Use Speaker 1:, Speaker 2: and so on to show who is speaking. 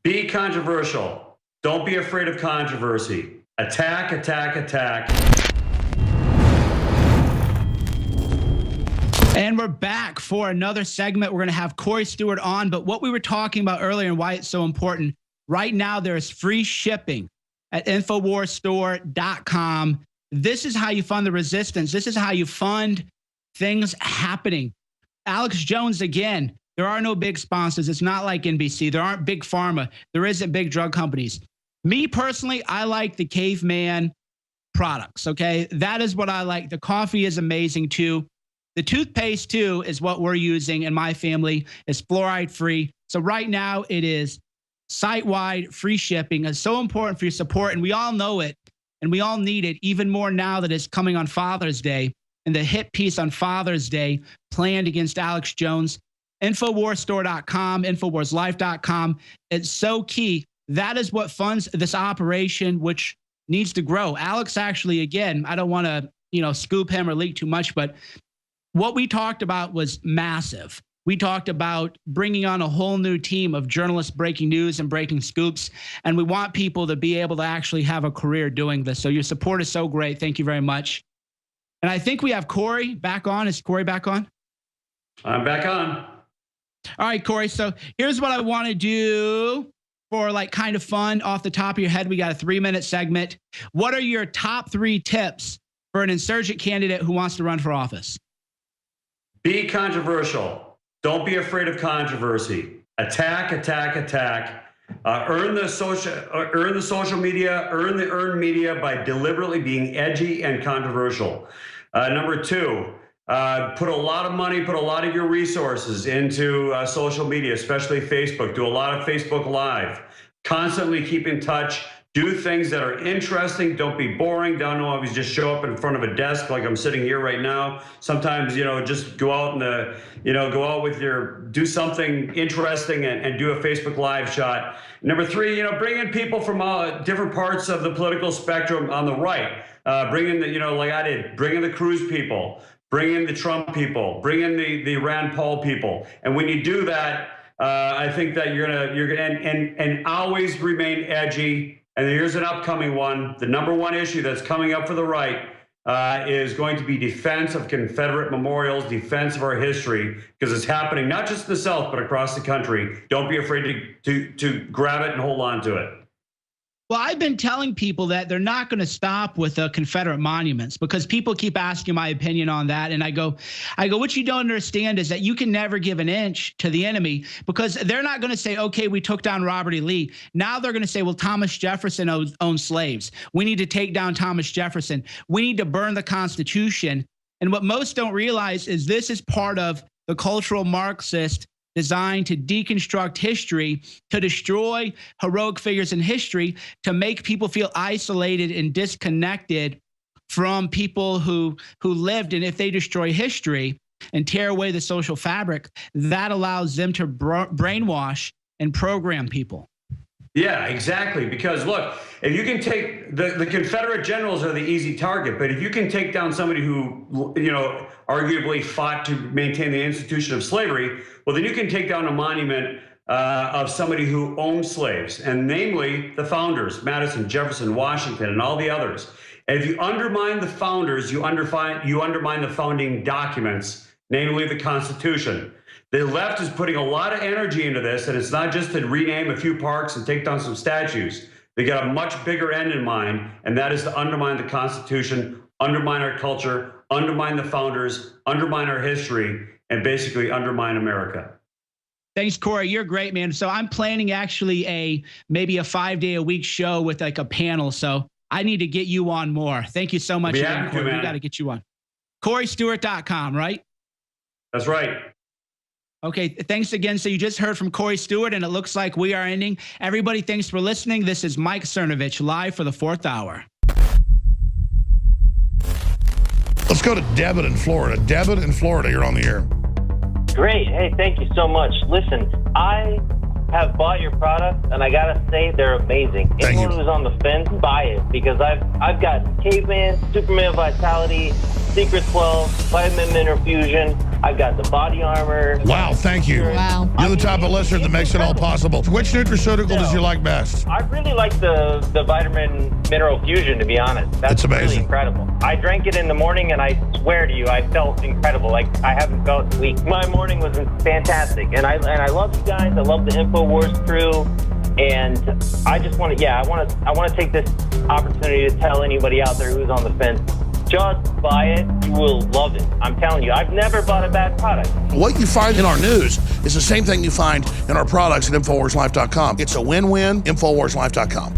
Speaker 1: Be controversial. Don't be afraid of controversy. Attack, attack, attack.
Speaker 2: And we're back for another segment. We're going to have Corey Stewart on. But what we were talking about earlier and why it's so important, right now there is free shipping at InfoWarsStore.com. This is how you fund the resistance. This is how you fund things happening. Alex Jones, again, there are no big sponsors. It's not like NBC. There aren't big pharma. There isn't big drug companies. Me personally, I like the caveman products, okay? That is what I like. The coffee is amazing too. The toothpaste too is what we're using in my family. It's fluoride free. So right now it is site-wide free shipping. It's so important for your support, and we all know it, and we all need it even more now that it's coming on Father's Day. And the hit piece on Father's Day planned against Alex Jones. InfoWarsStore.com, InfoWarsLife.com. It's so key. That is what funds this operation, which needs to grow. Alex actually, again, I don't want to, scoop him or leak too much, but what we talked about was massive. We talked about bringing on a whole new team of journalists breaking news and breaking scoops. And we want people to be able to actually have a career doing this. So your support is so great. Thank you very much. And I think we have Corey back on. Is Corey back on?
Speaker 1: I'm back on.
Speaker 2: All right, Corey. So here's what I want to do for kind of fun off the top of your head. We got a 3-minute segment. What are your top 3 tips for an insurgent candidate who wants to run for office?
Speaker 1: Be controversial. Don't be afraid of controversy. Attack, attack, attack. Earn the social media, earn the earned media by deliberately being edgy and controversial. Number 2, put a lot of money, put a lot of your resources into social media, especially Facebook. Do a lot of Facebook Live. Constantly keep in touch. Do things that are interesting. Don't be boring. Don't always just show up in front of a desk like I'm sitting here right now. Sometimes, just go out do something interesting and do a Facebook Live shot. Number 3, bring in people from different parts of the political spectrum on the right. Bring in like I did, bring in the Cruz people, bring in the Trump people, bring in the Rand Paul people. And when you do that, I think that you're gonna always remain edgy. And here's an upcoming one. The number 1 issue that's coming up for the right is going to be defense of Confederate memorials, defense of our history, because it's happening not just in the South, but across the country. Don't be afraid to grab it and hold on to it.
Speaker 2: Well, I've been telling people that they're not going to stop with the Confederate monuments because people keep asking my opinion on that. And I go, what you don't understand is that you can never give an inch to the enemy because they're not going to say, okay, we took down Robert E. Lee. Now they're going to say, well, Thomas Jefferson owned slaves. We need to take down Thomas Jefferson. We need to burn the Constitution. And what most don't realize is this is part of the cultural Marxist designed to deconstruct history, to destroy heroic figures in history, to make people feel isolated and disconnected from people who lived. And if they destroy history and tear away the social fabric, that allows them to brainwash and program people.
Speaker 1: Yeah, exactly. Because look, if you can take the Confederate generals are the easy target, but if you can take down somebody who, arguably fought to maintain the institution of slavery, well, then you can take down a monument of somebody who owned slaves, and namely the founders, Madison, Jefferson, Washington, and all the others. And if you undermine the founders, you undermine the founding documents, namely the Constitution. The left is putting a lot of energy into this, and it's not just to rename a few parks and take down some statues. They got a much bigger end in mind, and that is to undermine the Constitution, undermine our culture, undermine the founders, undermine our history, and basically undermine America.
Speaker 2: Thanks, Corey. You're great, man. So I'm planning actually maybe a 5-day-a-week show with a panel. So I need to get you on more. Thank you so much. Again, Corey. We got to get you on. CoreyStewart.com, right?
Speaker 1: That's right.
Speaker 2: Okay, thanks again. So you just heard from Corey Stewart, and it looks like we are ending. Everybody, thanks for listening. This is Mike Cernovich, live for the 4th hour.
Speaker 3: Let's go to Debit in Florida. Debit in Florida, you're on the air.
Speaker 4: Great. Hey, thank you so much. Listen, I have bought your products, and I gotta say they're amazing.
Speaker 3: Thank
Speaker 4: Anyone
Speaker 3: you.
Speaker 4: who's on the fence, buy it, because I've got Caveman, Superman Vitality, Secret 12, Vitamin Mineral Fusion. I've got the body armor.
Speaker 3: Wow, thank you.
Speaker 5: Wow.
Speaker 3: You're the type of listener that makes it all possible. Which nutraceutical does you like best?
Speaker 4: I really like the Vitamin Mineral Fusion, to be honest.
Speaker 3: It's amazing.
Speaker 4: Really incredible. I drank it in the morning, and I swear to you, I felt incredible. Like I haven't felt weak. My morning was fantastic, and I love you guys. I love the InfoWars crew, and I just want to, I want to take this opportunity to tell anybody out there who's on the fence. Just buy it. You will love it. I'm telling you, I've never bought a bad product.
Speaker 3: What you find in our news is the same thing you find in our products at InfoWarsLife.com. It's a win-win, InfoWarsLife.com.